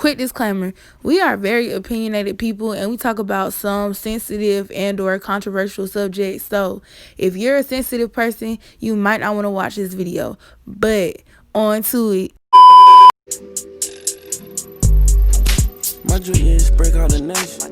Quick disclaimer, we are very opinionated people and we talk about some sensitive and or controversial subjects. So if you're a sensitive person, you might not want to watch this video. But on to it. My drip is break out the nation.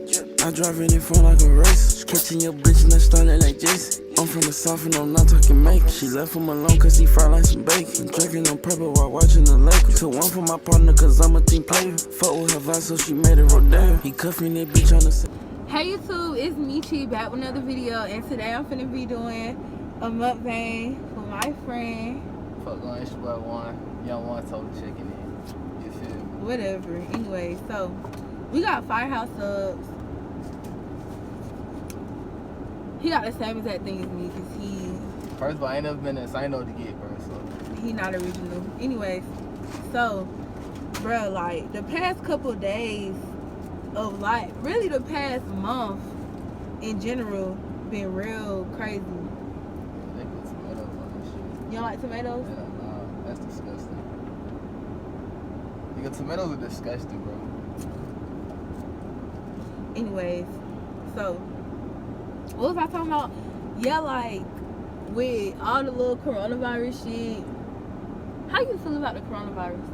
I drive in front like a race. Catching your bitch and I started like Jason. I'm from the south and I'm not talking make. She left him alone cause he fried like some bacon. Drinking on purple while watching the lake. Took one for my partner cause I'm a team player. Fuck with her vibe so she made it rodeo. He cuffed me that bitch on the. Hey YouTube, it's me Chiiix back with another video, and today I'm finna be doing a mukbang for my friend. Fuck going, it's your boy Juan. Young Juan told the chicken in. You feel me? Whatever. Anyway, so we got Firehouse subs. He got the same exact thing as me because he... First of all, I ain't never been there, so I ain't know what to get, bro. So he not original. Anyways, so, bro, like, the past couple days of, like, really the past month in general been real crazy. they put tomatoes on this shit. You don't like tomatoes? Yeah, nah, that's disgusting. Nigga, tomatoes are disgusting, bro. Anyways, so what was I talking about? Yeah, like with all the little coronavirus shit, how you feel about the coronavirus?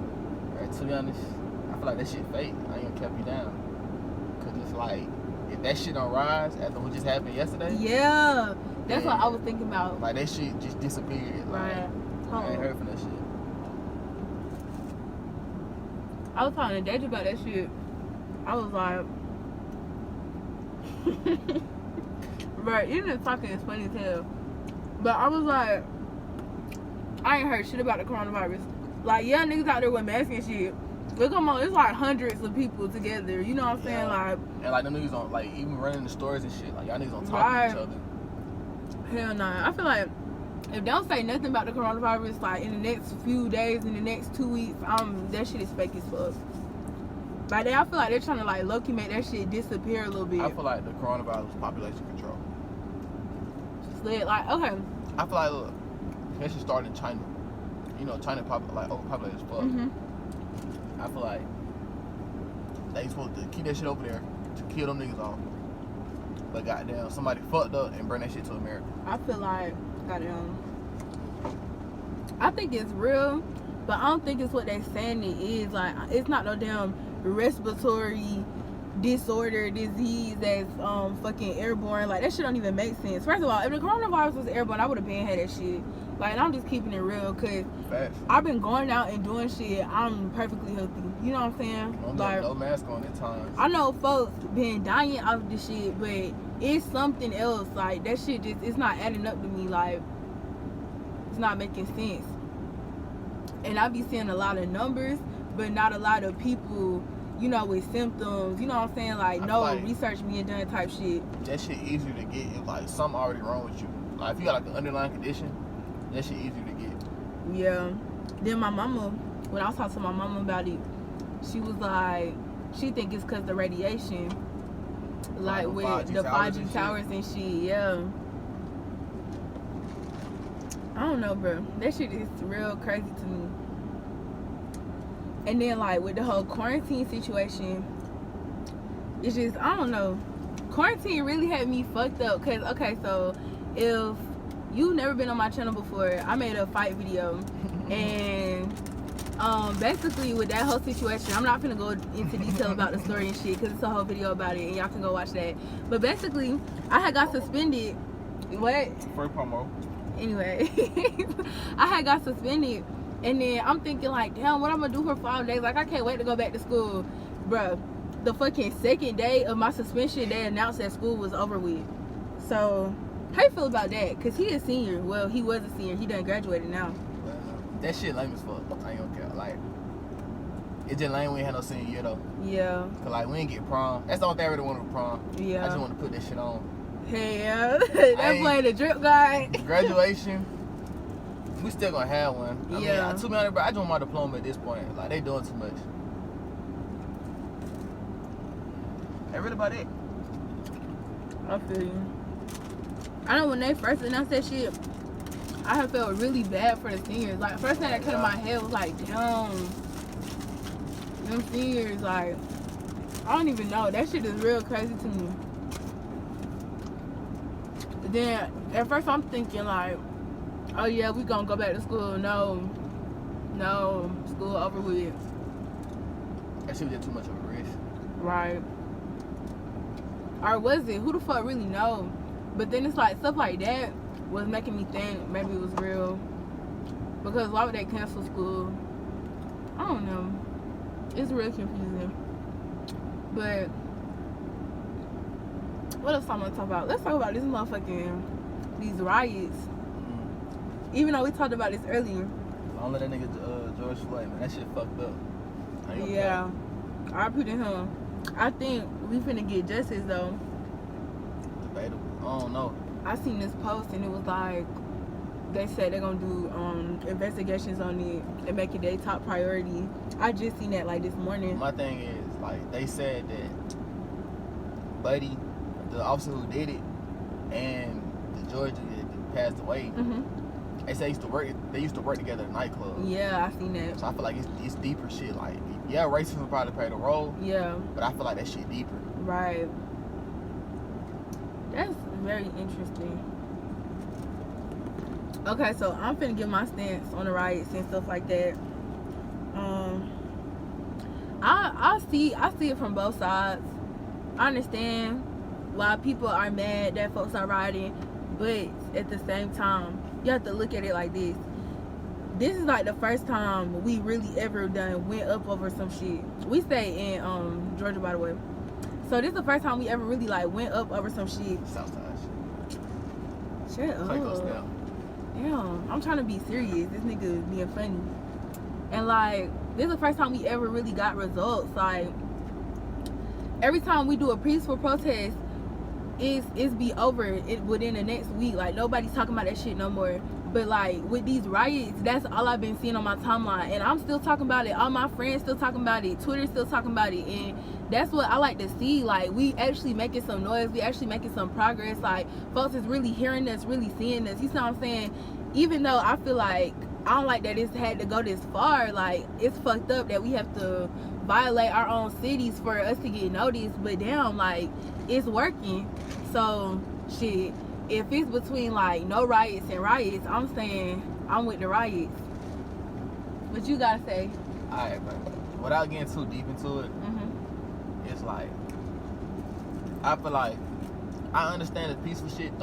Right, to be honest, I feel like that shit fake. I ain't gonna kept you down. Cause it's like, if that shit don't rise after what just happened yesterday, Yeah, that's what I was thinking about. like that shit just disappeared. Like, Right. I ain't heard from that shit. I was talking to Deja about that shit. I was like, right, even talking is funny as hell. But I was like, I ain't heard shit about the coronavirus. Like, yeah, niggas out there with masks and shit. But come on, it's like hundreds of people together. You know what I'm saying? Yeah. Like, and like them niggas on, like, even running the stores and shit. Like, y'all niggas on top Right. of each other. hell nah. I feel like if they don't say nothing about the coronavirus, like in the next few days, in the next 2 weeks, that shit is fake as fuck. Like, I feel like they're trying to like low-key make that shit disappear a little bit. I feel like the coronavirus was population control. Slid, like, okay. I feel like, look, that shit started in China. You know, China like overpopulated as fuck. I feel like they supposed to keep that shit over there to kill them niggas off. But goddamn, somebody fucked up and bring that shit to America. I feel like, goddamn, I think it's real, but I don't think it's what they saying it is. Like, it's not no damn respiratory disorder, disease that's fucking airborne. Like, that shit don't even make sense. First of all, if the coronavirus was airborne, I would have been had that shit. Like, and I'm just keeping it real because I've been going out and doing shit. I'm perfectly healthy. You know what I'm saying? Like, no mask on at times. I know folks been dying out of this shit, but it's something else. Like, that shit just, it's not adding up to me. Like, it's not making sense. And I be seeing a lot of numbers, but not a lot of people, you know, with symptoms. You know what I'm saying? Like, no like research being done type shit. That shit easier to get if, like, something already wrong with you. Like, if you got, like, an underlying condition, that shit easier to get. Yeah. Then my mama, when I was talking to my mama about it, she was like, she think it's because the radiation. Like, with the 5G towers and shit. Yeah. I don't know, bro. That shit is real crazy to me. And then, like, with the whole quarantine situation, it's just, I don't know. Quarantine really had me fucked up. Because, okay, so if you've never been on my channel before, I made a fight video. And basically with that whole situation, I'm not gonna go into detail about the story and shit because it's a whole video about it and y'all can go watch that. But basically, I had got suspended. What? For promo. Anyway, I had got suspended, and then I'm thinking like, damn, what I'm gonna do for 5 days? Like, I can't wait to go back to school, bruh. The fucking second day of my suspension, they announced that school was over with. So, how you feel about that? Cause he a senior. Well, he was a senior. He done graduated now. That shit lame as fuck. I ain't gonna care. Like, it just lame we ain't had no senior year though. Yeah. Cause like we ain't get prom. That's the only thing I really wanted with prom. Yeah. I just want to put that shit on. Hey, yeah. That boy the drip guy. Graduation. We still gonna have one. I mean, to be honest, bro, I just want my diploma at this point. Like, they doing too much. That really about it. I feel you. I know when they first announced that shit, I have felt really bad for the seniors. Like, first thing that came to my head was like, damn. them seniors, like, I don't even know. That shit is real crazy to me. Then, at first I'm thinking, like, oh yeah, we gonna go back to school. No, school over with. That shit was just too much of a risk. Right. Or was it? Who the fuck really know? But then it's like, stuff like that was making me think maybe it was real. Because why would they cancel school? I don't know. It's real confusing. But what else I want to talk about? Let's talk about these riots. Even though we talked about this earlier. Don't let that nigga George Floyd, man. That shit fucked up. Yeah. I put in him. I think we finna get justice though. Debatable. I don't know. I seen this post and it was like, they said they're gonna do investigations on it and make it their top priority. I just seen that like this morning. My thing is, like, they said that Buddy, the officer who did it, and the judge that passed away, they said they used to work together at a nightclub. Yeah, I seen that. So I feel like it's deeper shit. Like, yeah, racism probably played a role. Yeah. But I feel like that shit deeper. Right. That's very interesting. Okay, so I'm finna give my stance on the riots and stuff like that. I see it from both sides. I understand why people are mad that folks are rioting, but at the same time, you have to look at it like this. This is like the first time we really ever went up over some shit. We stay in Georgia, by the way. So this is the first time we ever really like went up over some shit. Southside shit. Shut up. Damn, I'm trying to be serious. This nigga is being funny. And like, this is the first time we ever really got results. Like, every time we do a peaceful protest, it's be over within the next week. Like, nobody's talking about that shit no more. But like, with these riots, that's all I've been seeing on my timeline. And I'm still talking about it. All my friends still talking about it. Twitter's still talking about it. And that's what I like to see. Like, we actually making some noise. We actually making some progress. Like, folks is really hearing us, really seeing us. You see what I'm saying? Even though I feel like, I don't like that it's had to go this far. Like, it's fucked up that we have to violate our own cities for us to get noticed. But damn, like, it's working. So, shit. If it's between like no riots and riots, I'm saying I'm with the riots. What you gotta say? Alright, but without getting too deep into it, it's like, I feel like, I understand the peaceful shit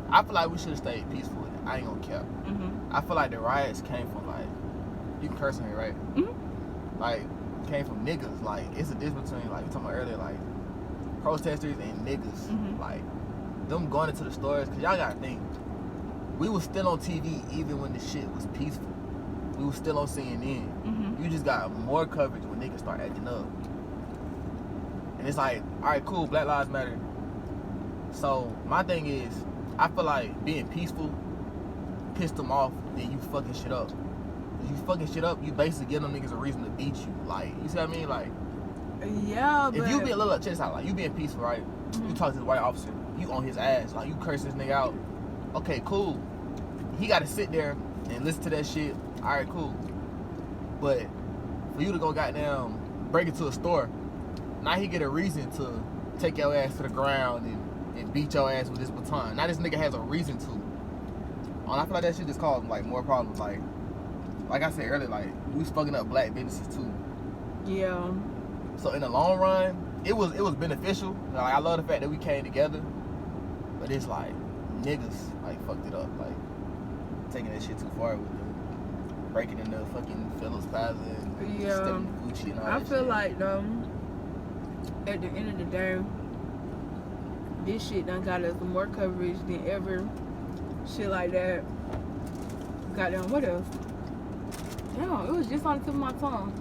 I feel like we should have stayed peaceful with it. I ain't gonna care. I feel like the riots came from like, you can curse on here, right? Like, came from niggas. Like, it's a difference between, like, we talking about earlier, like, protesters and niggas. Like, them going into the stores, cause y'all gotta think, we was still on TV even when the shit was peaceful. We was still on CNN. You just got more coverage when niggas start acting up. And it's like, alright, cool, Black Lives Matter. So my thing is, I feel like being peaceful pissed them off, then you fucking shit up. If you fucking shit up, you basically give them niggas a reason to beat you. Like, you see what I mean? Like, yeah, but if you be a little upset, like, you being peaceful, right? You talk to the white officer, you on his ass, like, you curse this nigga out. Okay, cool. He gotta sit there and listen to that shit. Alright, cool. But for you to go goddamn break into a store, now he get a reason to take your ass to the ground and beat your ass with this baton. Now this nigga has a reason to. And I feel like that shit just caused like more problems. Like I said earlier, like, we was fucking up black businesses too. Yeah. So in the long run, it was beneficial. Like, I love the fact that we came together. But it's like, niggas like fucked it up. Like, taking that shit too far with breaking into fucking Phillips Plaza and stepping Gucci and all that shit. I feel like though, at the end of the day, this shit done got us more coverage than ever. Shit like that. Goddamn, what else? Damn, it was just on the tip of my tongue.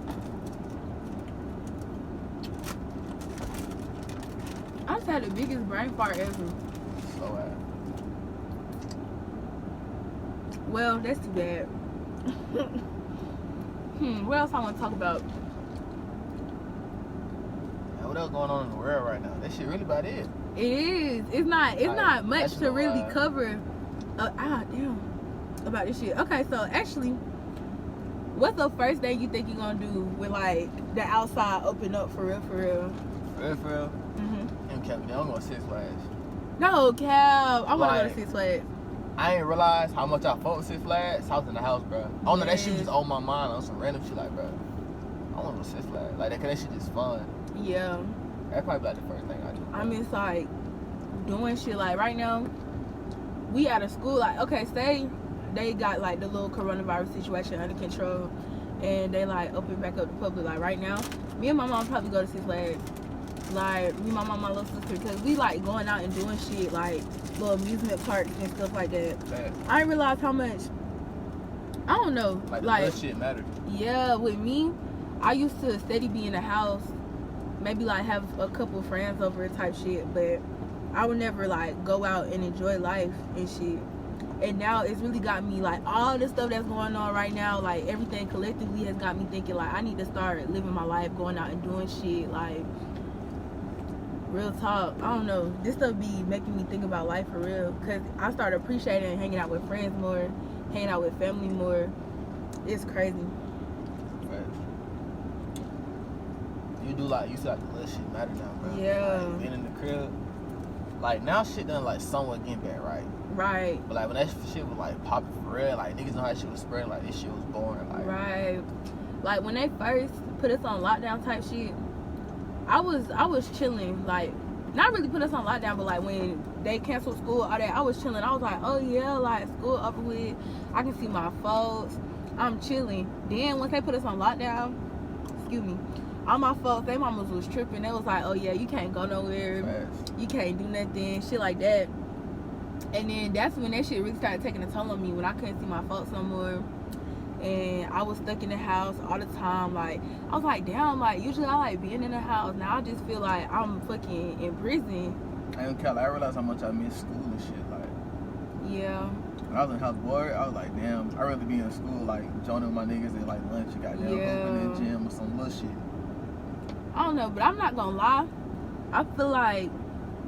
I just had the biggest brain fart ever. So well, that's too bad. What else I want to talk about? Man, what else going on in the world right now? That shit really about it. It is. It's not much to really cover. Damn. About this shit. Okay, so actually, What's the first thing you think you're gonna do when like the outside open up for real? For real? Mm-hmm. I'm Kevin. I'm going to Six Flags. No, Cal. I want to go to Like, Six Flags. I ain't realize how much I fought with Six Flags. I was in the house, bro. I don't know, that shit was Yes. just on my mind on some random shit, like, bro. I want to go to Six Flags. Like, that shit just fun. Yeah. That'd probably be like the first thing I do. I miss like doing shit like right now. We out of school. Like, okay, say they got like the little coronavirus situation under control, and they like open back up to public. Like right now, me and my mom probably go to Six Flags. Like me, my mom, my little sister, because we like going out and doing shit like little amusement parks and stuff like that. I didn't realize how much. I don't know. Like Like shit mattered. yeah, with me, I used to steady be in the house, maybe like have a couple friends over type shit, but I would never like go out and enjoy life and shit. And now it's really got me like all the stuff that's going on right now, like everything collectively has got me thinking like I need to start living my life, going out and doing shit. Like real talk, I don't know, this stuff be making me think about life for real, because I started appreciating hanging out with friends more, hanging out with family more. It's crazy. You do like, you see like the little shit matter now, bro. Yeah. Like, being in the crib. Like now shit done like somewhat getting back right. Right. But like when that shit was like popping for real, like niggas know how shit was spreading, like this shit was boring. Like Right. Like when they first put us on lockdown type shit, I was chilling, like not really put us on lockdown, but like when they canceled school, all that, I was chilling. I was like, oh yeah, like school over with. I can see my folks. I'm chilling. Then once they put us on lockdown, excuse me, all my folks, they mamas was tripping. They was like, oh yeah, you can't go nowhere. You can't do nothing, shit like that. And then that's when that shit really started taking a toll on me, when I couldn't see my folks no more. And I was stuck in the house all the time. Like, I was like, damn, like, usually I like being in the house. Now I just feel like I'm fucking in prison. I ain't Cal, I realized how much I miss school and shit. Like, Yeah. when I was in house bored, I was like, damn, I'd rather be in school, like, joining with my niggas at, like, lunch. You got down in the gym or some little shit. I don't know, but I'm not gonna lie. I feel like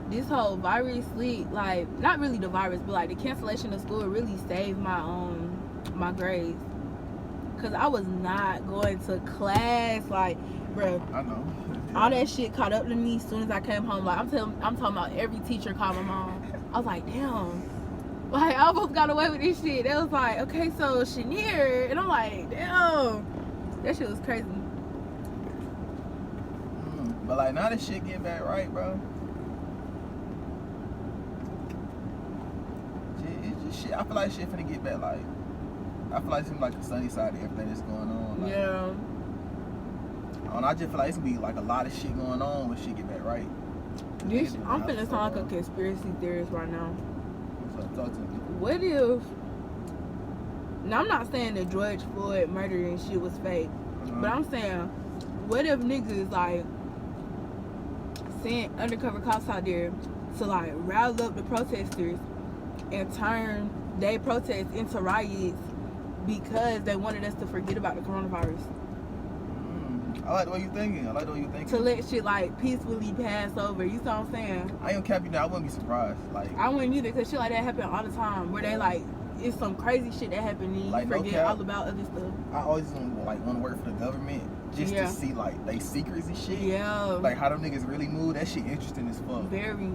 this whole virus leak, like, not really the virus, but like the cancellation of school really saved my grades. Cause I was not going to class, like, bro. I know. All that shit caught up to me as soon as I came home. Like I'm talking about every teacher called my mom. I was like, damn. Like I almost got away with this shit. They was like, okay, so Chenier, and I'm like, damn. That shit was crazy. But like now this shit getting back right, bro. It's just shit. I feel like shit finna get back. Like I feel like it's like the sunny side of everything that's going on. Like, Yeah. I just feel like it's gonna be like a lot of shit going on when shit get back right. I'm finna sound like a conspiracy theorist right now. What's up? Talk to me. What if? Now I'm not saying the George Floyd murder and shit was fake, but I'm saying, what if niggas like sent undercover cops out there to like rile up the protesters and turn they protests into riots because they wanted us to forget about the coronavirus? I like the way you thinking. To let shit like peacefully pass over. You see what I'm saying? I ain't gonna cap you now. I wouldn't be surprised. Like I wouldn't either, because shit like that happen all the time. Where they like, it's some crazy shit that happened and you Like, no forget cap. all about other stuff. I always want to work for the government just to see like they secrets and shit. Yeah. Like how them niggas really move. That shit interesting as fuck. Very,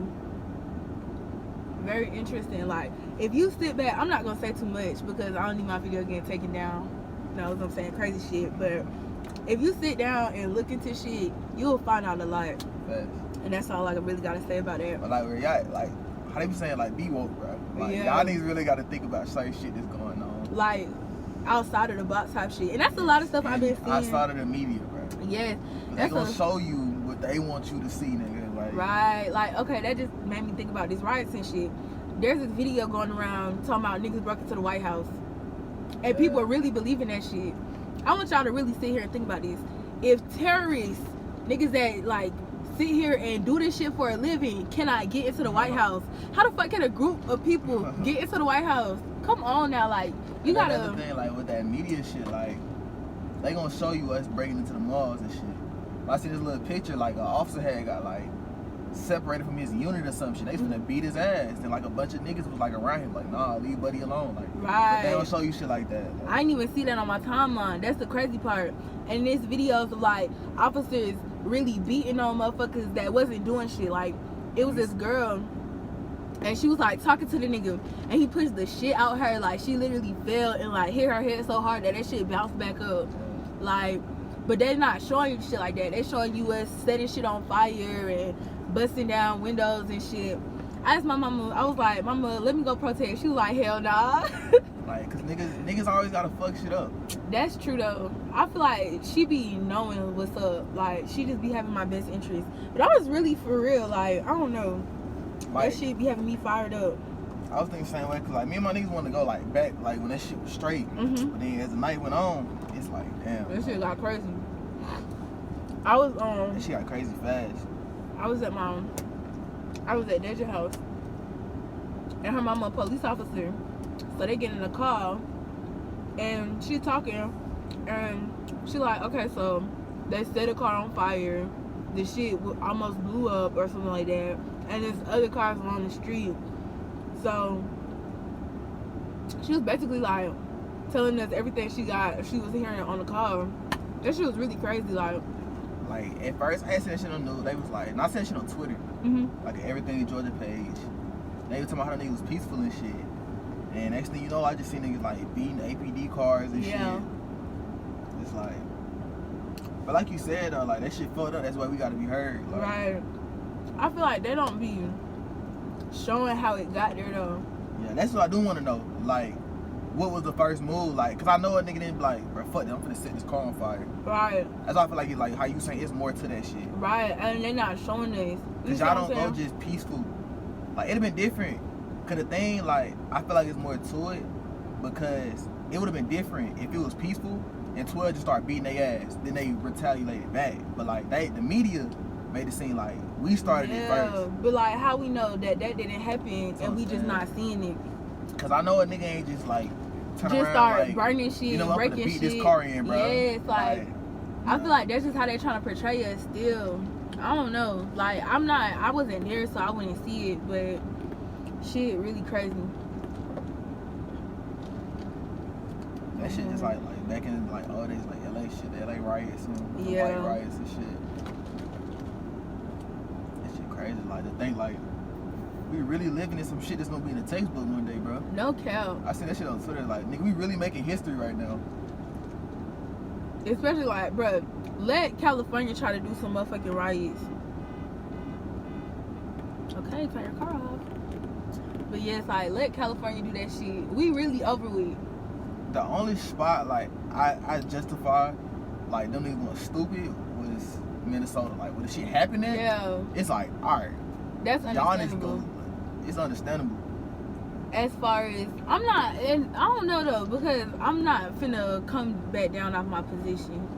very interesting. Like if you sit back, I'm not gonna say too much because I don't need my video getting taken down. You know what I'm saying? Crazy shit. But if you sit down and look into shit, you'll find out a lot. Facts. And that's all I really gotta say about that. But like where y'all, like how they be saying, like be woke, bro. Like y'all niggas really gotta think about certain shit that's going on. Like outside of the box type shit. And that's a lot of stuff I've been seeing. Outside of the media, bro. Yes. They gonna show you what they want you to see, nigga. Like, right. Like, okay, that just made me think about these riots and shit. There's this video going around talking about niggas broke into the White House. And people are really believing that shit. I want y'all to really sit here and think about this. If terrorists, niggas that like sit here and do this shit for a living, cannot get into the White House, how the fuck can a group of people get into the White House? Come on now, like you gotta. That's the thing, like with that media shit, like they gonna show you us breaking into the malls and shit. I see this little picture, like an officer had got like separated from his unit or some shit. They finna beat his ass. And like a bunch of niggas was like around him, like, nah, leave buddy alone. Like, right. But they don't show you shit like that. Like, I didn't even see that on my timeline. That's the crazy part. And there's videos of like officers really beating on motherfuckers that wasn't doing shit. Like, it was this girl, and she was like talking to the nigga, and he pushed the shit out her. Like, she literally fell and like hit her head so hard that shit bounced back up. Like, but they're not showing you shit like that. They're showing you us setting shit on fire and busting down windows and shit. I asked my mama, I was like, mama, let me go protest. She was like, hell nah. like, cause niggas always gotta fuck shit up. That's true though. I feel like she be knowing what's up. Like, she just be having my best interest. But I was really for real, like, I don't know. Like, that shit be having me fired up. I was thinking the same way, cause like me and my niggas wanted to go like back, like when that shit was straight. Mm-hmm. But then as the night went on, it's like, damn. That shit got crazy. I was that shit got crazy fast. I was at Deja's house, and her mama a police officer. So they get in the car, and she talking, and she like, okay, so they set a car on fire. The shit almost blew up or something like that, and there's other cars along the street. So she was basically like telling us everything she was hearing on the call. That shit was really crazy. Like, at first, I had seen that shit on the news. They was like, and I seen that shit on Twitter. Mm-hmm. Like, Everything in Georgia page. They was talking about how the niggas was peaceful and shit. And next thing you know, I just seen niggas, like, beating APD cars and shit. It's like... But like you said, though, like, that shit fucked up. That's why we gotta be heard. Like, right. I feel like they don't be showing how it got there, though. Yeah, that's what I do want to know. Like, what was the first move? Like, cause I know a nigga didn't be like, bro, fuck that, I'm finna set this car on fire. Right. That's why I feel like it's like how you saying it's more to that shit. Right, and they're not showing this. Cause y'all don't go just peaceful. Like, it'd have been different. Cause the thing, like, I feel like it's more to it because it would have been different if it was peaceful and 12 just started beating their ass. Then they retaliated back. But like, the media made it seem like we started it first. But like, how we know that didn't happen and we just not seeing it? Cause I know a nigga ain't just like turn just around, start like, burning shit, you know, breaking I'm gonna beat shit. this car in, bro. Yes, like I know. feel like that's just how they're trying to portray us still. I don't know. Like, I wasn't there, so I wouldn't see it, but shit really crazy. That shit is like back in like all days, like LA shit, the LA riots and the Yeah. white riots and shit. That shit crazy. Like, to think like we really living in some shit that's gonna be in the textbook one day, bro. No cap. I seen that shit on Twitter. Like, nigga, we really making history right now. Especially like, bruh, let California try to do some motherfucking riots. Okay, turn your car off. But yes, like, let California do that shit. We really over with. The only spot like I justify like them niggas going stupid was Minnesota. Like, when the shit happened there, Yeah, it's like, alright, that's y'all niggas understandable. go. It's understandable. As far as, I'm not, and I don't know though, because I'm not finna come back down off my position.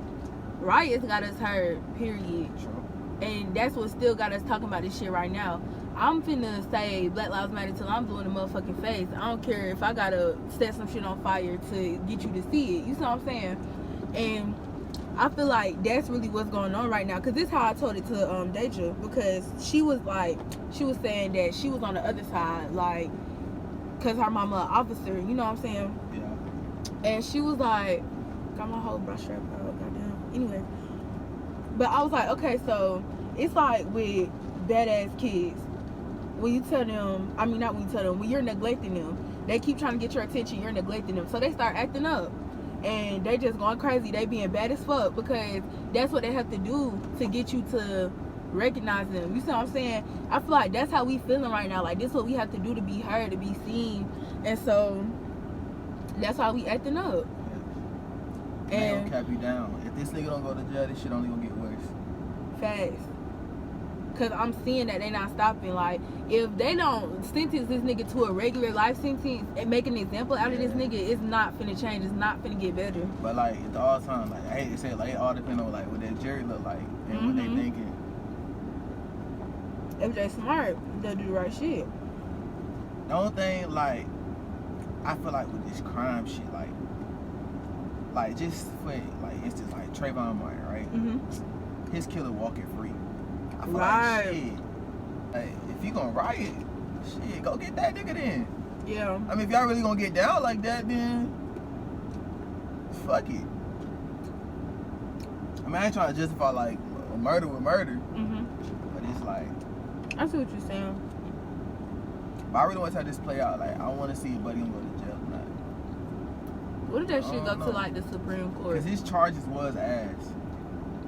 Riots got us hurt, period. True. And that's what still got us talking about this shit right now. I'm finna say Black Lives Matter till I'm blue in the motherfucking face. I don't care if I gotta set some shit on fire to get you to see it. You see what I'm saying? And I feel like that's really what's going on right now. Cause this is how I told it to Deja, because she was saying that she was on the other side, like, cause her mama an officer. You know what I'm saying? Yeah. And she was like, got my whole brush strap out, goddamn. Anyway, but I was like, okay, so it's like with badass kids. When you tell them, I mean, not when you tell them, when you're neglecting them, they keep trying to get your attention, you're neglecting them. So they start acting up. And they just going crazy. They being bad as fuck because that's what they have to do to get you to recognize them. You see what I'm saying? I feel like that's how we feeling right now. Like, this is what we have to do to be heard, to be seen. And so that's why we acting up. They And gonna cap you down. If this nigga don't go to jail, this shit only gonna get worse. fast. Cause I'm seeing that they not stopping. Like, if they don't sentence this nigga to a regular life sentence and make an example out of this nigga, it's not finna change. It's not finna get better. But like, at all time, like, I hate to say it, like, it all depends on like what that jury look like and what they thinking. If they smart, they'll do the right shit. The only thing, like, I feel like with this crime shit, like just for like instance, like Trayvon Martin, right? His killer walking free. I feel like shit. Hey, if you gonna riot, shit, go get that nigga then. Yeah. I mean, if y'all really gonna get down like that, then fuck it. I mean, I ain't trying to justify like murder with murder, but it's like, I see what you're saying. but I really want to have this play out. Like, I want to see if Buddy gonna go to jail tonight. What if that shit go know. to like the Supreme Court? Cause his charges was ass.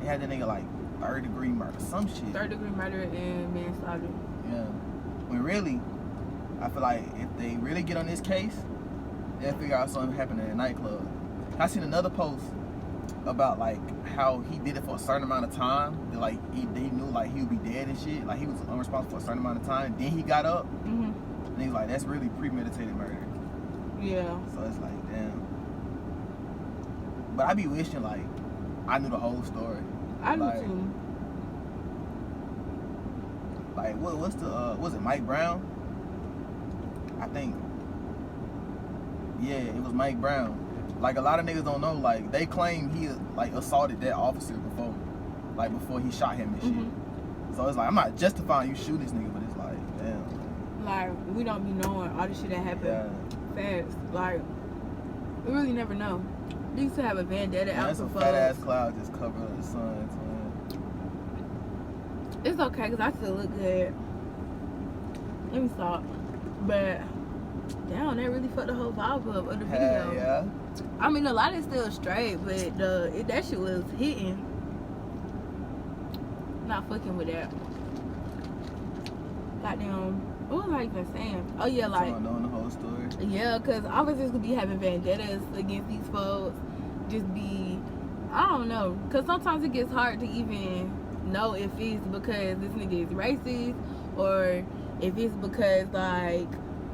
They had that nigga like 3rd-degree murder, some shit. 3rd-degree murder and manslaughter. Yeah. When really, I feel like if they really get on this case, they'll figure out something happened in a nightclub. I seen another post about like how he did it for a certain amount of time. That, like they knew like he would be dead and shit. Like he was unresponsible for a certain amount of time. Then he got up, and he's like, that's really premeditated murder. Yeah. So it's like, damn. But I be wishing like I knew the whole story. I do like, too. Like what's the was it Mike Brown? I think. Yeah, it was Mike Brown. Like a lot of niggas don't know. Like they claim he like assaulted that officer before, like before he shot him and shit. So it's like I'm not justifying you shooting this nigga, but it's like damn. Like we don't be knowing all the shit that happened fast. Like we really never know. They used to have a vendetta out That's for a folks. fat ass cloud just covering the sun. It's okay because I still look good. Let me stop. But damn, that really fucked the whole vibe up of the video. Yeah. I mean, a lot is still straight, but that shit was hitting. Not fucking with that. Goddamn. What was I even saying? Oh yeah, like knowing the whole story. Yeah, cause officers could be having vendettas against these folks. Just be, I don't know. Cause sometimes it gets hard to even know if it's because this nigga is racist or if it's because like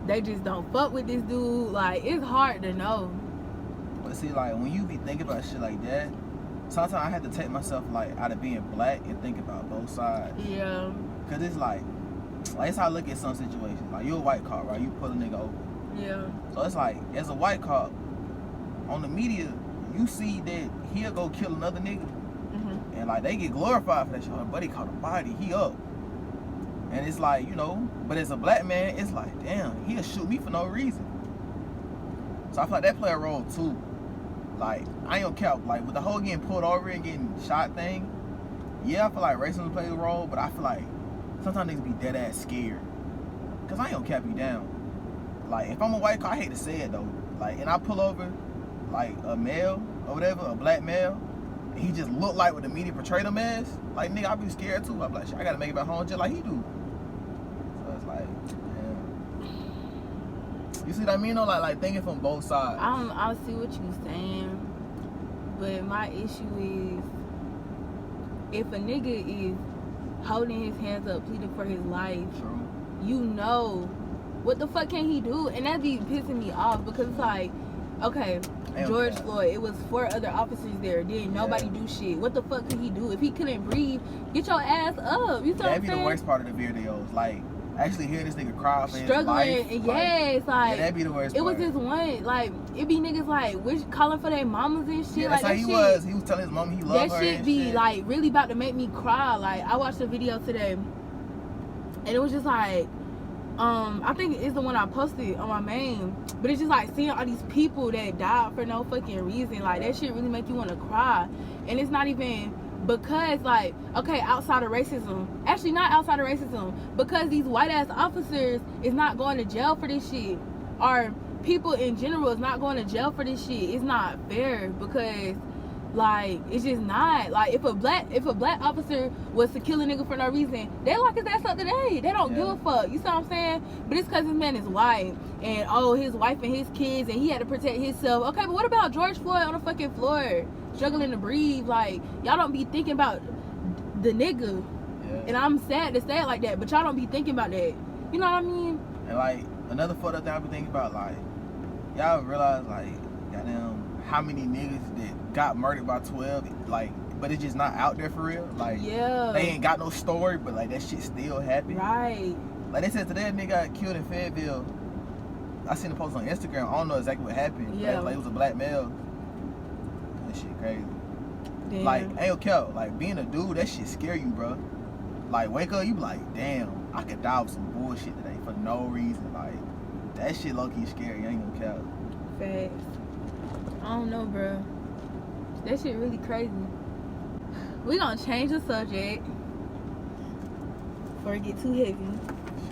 they just don't fuck with this dude. Like it's hard to know. But see, like when you be thinking about shit like that, sometimes I have to take myself like out of being black and think about both sides. Yeah. Cause it's like it's how I look at some situations. Like you a white cop, right? You pull a nigga over. Yeah. So it's like as a white cop, on the media, you see that he'll go kill another nigga, and like they get glorified for that shit. My buddy caught a body, he up. And it's like, you know, but as a black man, it's like, damn, he'll shoot me for no reason. So I feel like that play a role too. Like, I ain't gonna count, like with the whole getting pulled over and getting shot thing, yeah, I feel like racism plays a role, but I feel like sometimes niggas be dead ass scared. Cause I ain't gonna cap you down. Like, if I'm a white cop, I hate to say it though. Like, and I pull over, like, a male or whatever, a black male, and he just look like what the media portrayed him as, like, nigga, I be scared too. I be like, shit, I gotta make it back home just like he do. So it's like, damn. You see what I mean though? Like thinking from both sides. I see what you're saying, but my issue is if a nigga is holding his hands up, pleading for his life, True. You know, what the fuck can he do? And that be pissing me off because it's like, okay, George Floyd, it was 4 other officers there. Didn't nobody do shit. What the fuck could he do? If he couldn't breathe, get your ass up. You know what I'm saying? That'd be the worst part of the videos. Like, actually hear this nigga cry for his struggling, life. Yes, like, yeah, that'd be the worst part. It was this one, like, it be niggas like calling for their mamas and shit. Yeah, like that's how he was telling his mom he loved her. That shit be like really about to make me cry. Like, I watched a video today and it was just like, I think it's the one I posted on my main, but it's just like seeing all these people that died for no fucking reason. Like, that shit really make you want to cry. And it's not even because, like, okay, outside of racism, actually not outside of racism, because these white ass officers is not going to jail for this shit, or people in general is not going to jail for this shit. It's not fair because, like, it's just not. Like, if a black officer was to kill a nigga for no reason, they lock his ass up today. They don't give a fuck. You see what I'm saying? But it's because this man is white and his wife and his kids and he had to protect himself. Okay, but what about George Floyd on the fucking floor struggling to breathe? Like, y'all don't be thinking about the nigga. And I'm sad to say it like that, but y'all don't be thinking about that. You know what I mean? And like another fucked up thing I be thinking about, like, y'all realize, like, goddamn, how many niggas that got murdered by 12, like, but it's just not out there for real. Like, they ain't got no story, but like that shit still happened. Right. Like they said today, a nigga got killed in Fayetteville. I seen the post on Instagram. I don't know exactly what happened. Yeah. Like, it was a black male. That shit crazy. Damn. Like, ain't okay. Like, being a dude, that shit scare you, bro. like, wake up, you be like, damn, I could die with some bullshit today for no reason. Like, that shit low-key scary. I ain't gonna cap. Facts. I don't know, bro. That shit really crazy. We gonna change the subject before it get too heavy.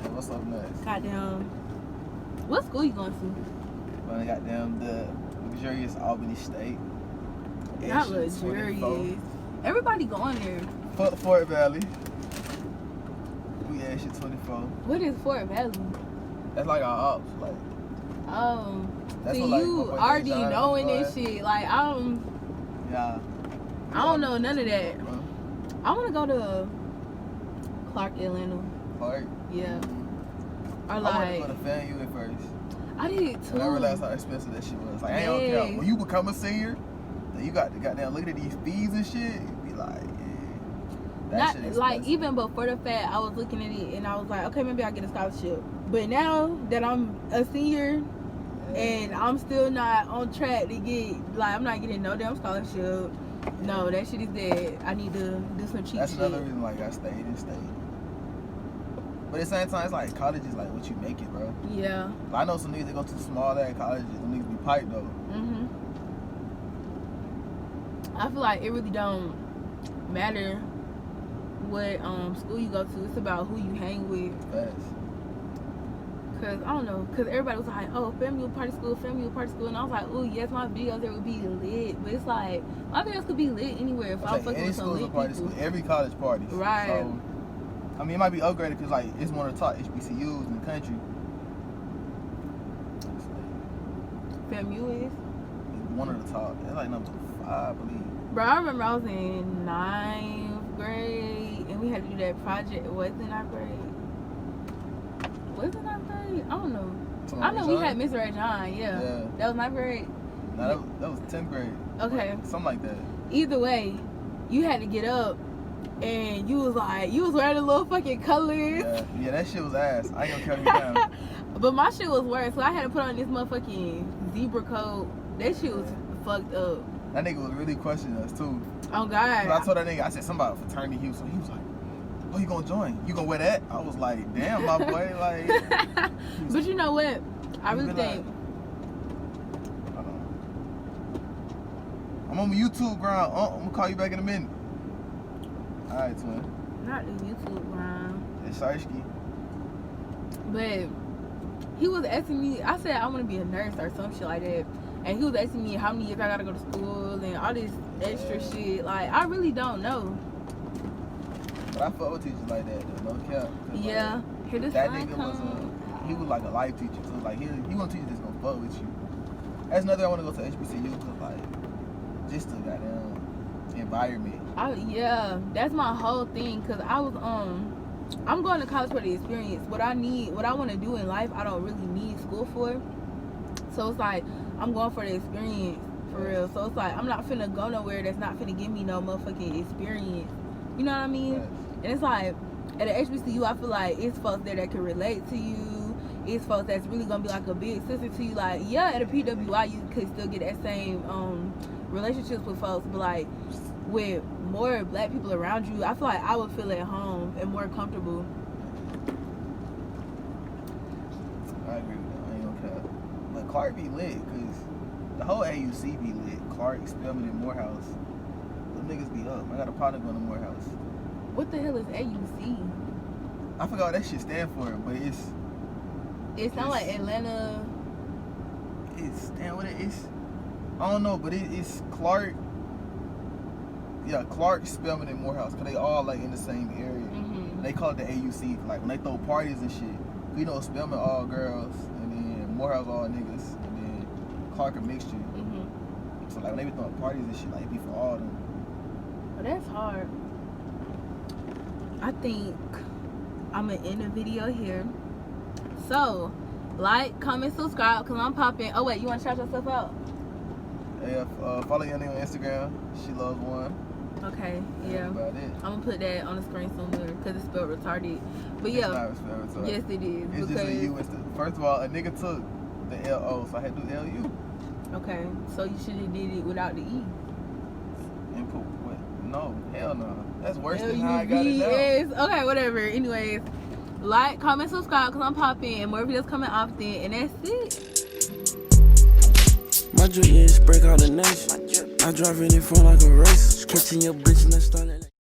Shit, what's up next? Goddamn. What school you going to? Well, goddamn the luxurious Albany State. Not Extra 24. luxurious. Everybody going there. Fort Valley. We Extra 24. What is Fort Valley? That's like our ops. Like, Oh. that's See, what, like, you my boy already John, knowing boy. this shit. Like, Yeah. I don't know none of that. Huh? I want to go to Clark, Atlanta. Clark. Yeah. Or I like, wanted to go to FAMU at first. I did too. And I realized how expensive that shit was. Like, I ain't gonna Yes. care. When you become a senior, then you got to goddamn look at these fees and shit. You be like, yeah. That shit Not expensive. like even before the fact, I was looking at it and I was like, okay, maybe I get a scholarship. But now that I'm a senior and I'm still not on track to get, like, I'm not getting no damn scholarship. No, that shit is dead. I need to do some cheap That's shit. another reason like I stayed and stayed. But at the same time, it's like college is like what you make it, bro. Yeah. Like, I know some niggas that go to small ass colleges. Them niggas be piped though. I feel like it really don't matter what school you go to. It's about who you hang with. Fast. Cause I don't know, cause everybody was like, "Oh, FAMU party school," and I was like, "Oh, yes, my videos there would be lit," but it's like my videos could be lit anywhere if I was Like, fucking any with some school is a lit party people. school. Every college party. Right. So, I mean, it might be upgraded because like it's one of the top HBCUs in the country. FAMU is. It's one of the top. It's like number 5, I believe. Bro, I remember I was in 9th grade and we had to do that project. Was it 9th grade? Was it 9th grade? I don't know. I know we had Miss Ray John, yeah. That was 9th grade? No, that was 10th grade. Okay. Something like that. Either way, you had to get up and you was wearing the little fucking colors. Yeah, that shit was ass. I ain't gonna carry you down. But my shit was worse, so I had to put on this motherfucking zebra coat. That shit was fucked up. That nigga was really questioning us too. Oh God. So I told that nigga, I said something about fraternity hue. So he was like, "Oh, you gonna join? You gonna wear that?" I was like, "Damn, my boy." Like, but you know what? I really think. Hold on. I'm on my YouTube ground. I'm gonna call you back in a minute. All right, twin. Not the YouTube grind. It's Sarsky. But he was asking me. I said I want to be a nurse or some shit like that. And he was asking me how many years I gotta go to school and all this extra shit. Like, I really don't know. But I fuck with teachers like that, though. No cap. Yeah. Like, Here the that sun nigga come. he was like a life teacher too. Like he want a teacher that's gonna fuck with you. That's another I want to go to HBCU because like just the goddamn environment. Yeah, that's my whole thing. Cause I was I'm going to college for the experience. What I want to do in life, I don't really need school for. So it's like I'm going for the experience for real. So it's like I'm not finna go nowhere that's not finna give me no motherfucking experience. You know what I mean? Yes. And it's like at the HBCU, I feel like it's folks there that can relate to you. It's folks that's really gonna be like a big sister to you. Like, yeah, at a PWI you could still get that same relationships with folks, but like with more black people around you, I feel like I would feel at home and more comfortable. I agree with that. I ain't gonna cap. But Clark be lit because the whole AUC be lit. Clark, Spelman, and Morehouse. Them niggas be up. I got a partner going to Morehouse. What the hell is AUC? I forgot what that shit stand for, but it's It sounds like Atlanta. damn what it is. I don't know, but it's Clark. Yeah, Clark, Spelman, and Morehouse, cause they all like in the same area. Mm-hmm. They call it the AUC, like when they throw parties and shit. You know, Spelman all girls, and then Morehouse all niggas, and then Clark a mixture. Mm-hmm. So like when they be throwing parties and shit, like it be for all of them. Well, that's hard. I think I'm gonna end the video here. So, like, comment, subscribe, cause I'm popping. Oh wait, you wanna shout yourself out? Yeah, follow your name on Instagram. She loves one. Okay, yeah. That's about it. I'm gonna put that on the screen somewhere because it's spelled retarded. But It's yeah, not spelled retarded. yes it is. It's just a U. First of all, a nigga took the LO, so I had to do LU. Okay, so you should have did it without the E. And put what? No, hell no. That's worse than how I got it now. Okay, whatever. Anyways, like, comment, subscribe, because I'm popping and more videos coming often. And that's it. My jewelry is break out the nation. I drive it in front like a race. Catching your bitch and I started like